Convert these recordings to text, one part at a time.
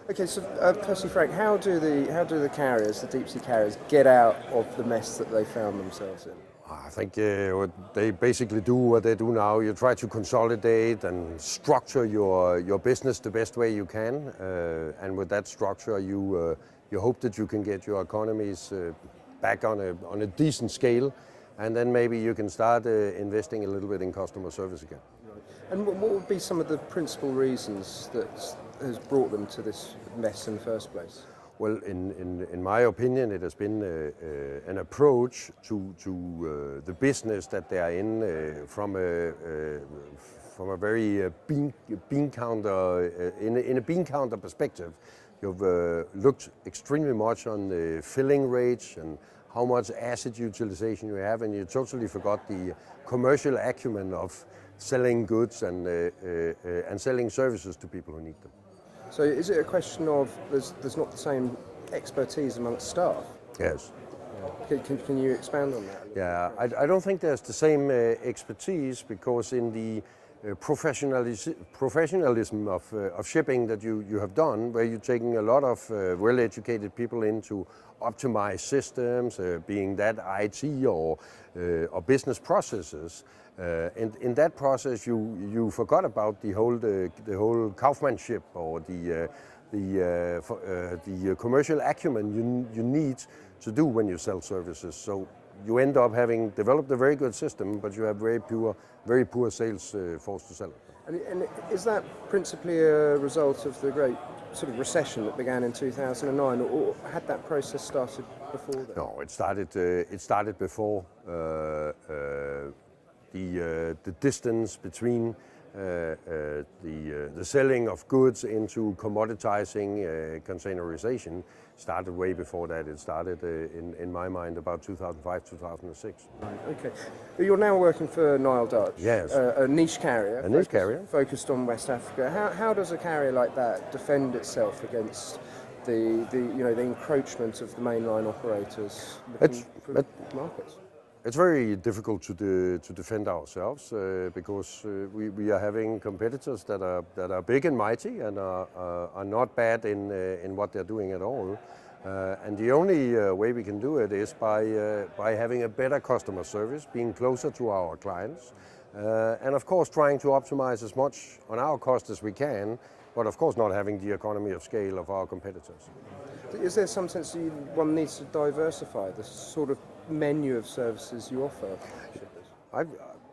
Okay, so firstly, Frank, how do the carriers, the deep sea carriers, get out of the mess that they found themselves in? I think what they basically do what they do now. You try to consolidate and structure your business the best way you can, and with that structure, you hope that you can get your economies back on a decent scale, and then maybe you can start investing a little bit in customer service again. And what would be some of the principal reasons that has brought them to this mess in the first place? Well, in my opinion, it has been an approach to the business that they are in from a very bean counter in a bean counter perspective. You've looked extremely much on the filling rates and how much asset utilization you have, and you totally forgot the commercial acumen of selling goods and selling services to people who need them. So is it a question of there's not the same expertise amongst staff? Yes. Can you expand on that? Yeah, I don't think there's the same expertise, because in the professionalism of shipping that you have done, where you're taking a lot of well-educated people in to optimize systems, being that IT or business processes. And in that process, you forgot about the whole kaufmanship or the commercial acumen you need to do when you sell services. So you end up having developed a very good system, but you have very poor sales force to sell it. And is that principally a result of the great sort of recession that began in 2009, or had that process started before that? No, it started before. The distance between the selling of goods into commoditizing, containerization started way before that. It started, in my mind, about 2005, 2006. Right, okay. You're now working for NileDutch. Yes. A niche carrier. A niche carrier. Focused on West Africa. How does a carrier like that defend itself against the encroachment of the mainline operators looking for markets? It's very difficult to defend ourselves because we are having competitors that are big and mighty and are not bad in what they're doing at all. And the only way we can do it is by having a better customer service, being closer to our clients, and of course trying to optimize as much on our cost as we can, but of course not having the economy of scale of our competitors. Is there some sense that one needs to diversify the sort of menu of services you offer shippers?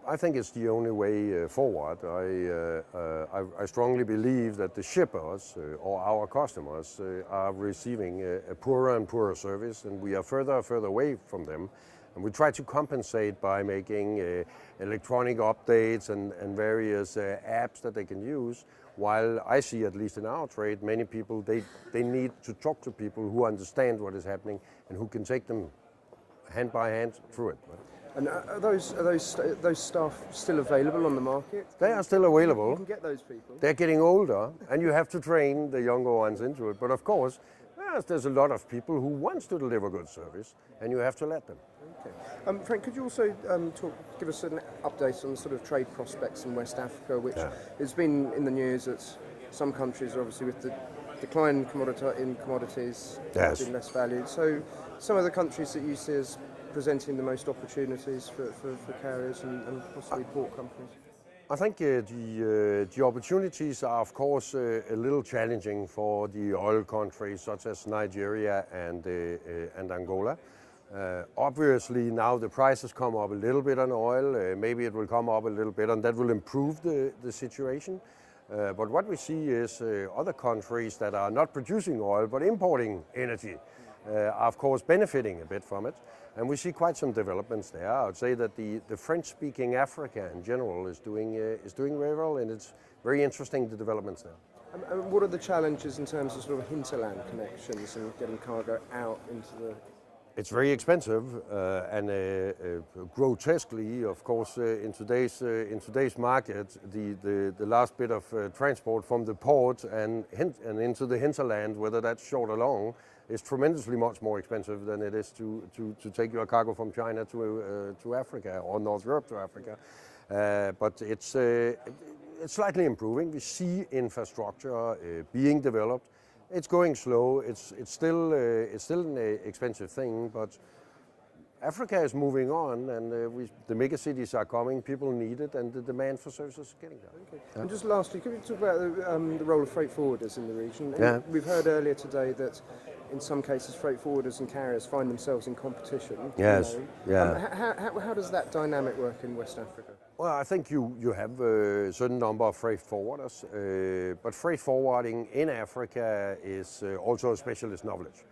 I think it's the only way forward. I strongly believe that the shippers or our customers are receiving a poorer and poorer service, and we are further and further away from them. And we try to compensate by making electronic updates and various apps that they can use. While I see, at least in our trade, many people, they need to talk to people who understand what is happening and who can take them hand by hand through it. And are those staff still available on the market? They are still available. You can get those people. They're getting older, and you have to train the younger ones into it. But of course, there's a lot of people who want to deliver good service, and you have to let them. Okay. Frank, could you also give us an update on the sort of trade prospects in West Africa, which has been in the news that some countries are obviously with the decline in commodities, being less valued. So some of the countries that you see as presenting the most opportunities for carriers and possibly port companies? I think the opportunities are, of course, a little challenging for the oil countries such as Nigeria and Angola. Obviously, now the prices come up a little bit on oil. Maybe it will come up a little bit, and that will improve the situation. But what we see is other countries that are not producing oil but importing energy are, of course, benefiting a bit from it. And we see quite some developments there. I would say that the French-speaking Africa in general is doing very well, and it's very interesting, the developments there. And what are the challenges in terms of sort of hinterland connections and getting cargo out into the... It's very expensive and grotesquely, of course, in today's market, the last bit of transport from the port and into the hinterland, whether that's short or long, is tremendously much more expensive than it is to take your cargo from China to Africa or North Europe to Africa. But it's slightly improving. We see infrastructure being developed. It's going slow. It's still an expensive thing, but Africa is moving on, and the mega cities are coming. People need it, and the demand for services is getting there. Okay. Yeah. And just lastly, could we talk about the role of freight forwarders in the region? Yeah. We've heard earlier today that in some cases freight forwarders and carriers find themselves in competition. Yes. Yeah. How does that dynamic work in West Africa? Well, I think you have a certain number of freight forwarders, but freight forwarding in Africa is also a specialist knowledge.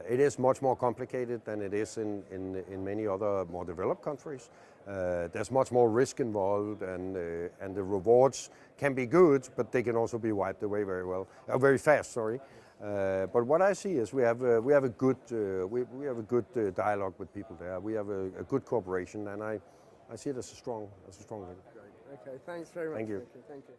It is much more complicated than it is in many other more developed countries. There's much more risk involved, and the rewards can be good, but they can also be wiped away very fast. Sorry. But what I see is we have a good dialogue with people there. We have a good cooperation, and I see it as a strong link. Great. Okay. Thanks very much. Thank you. Thank you.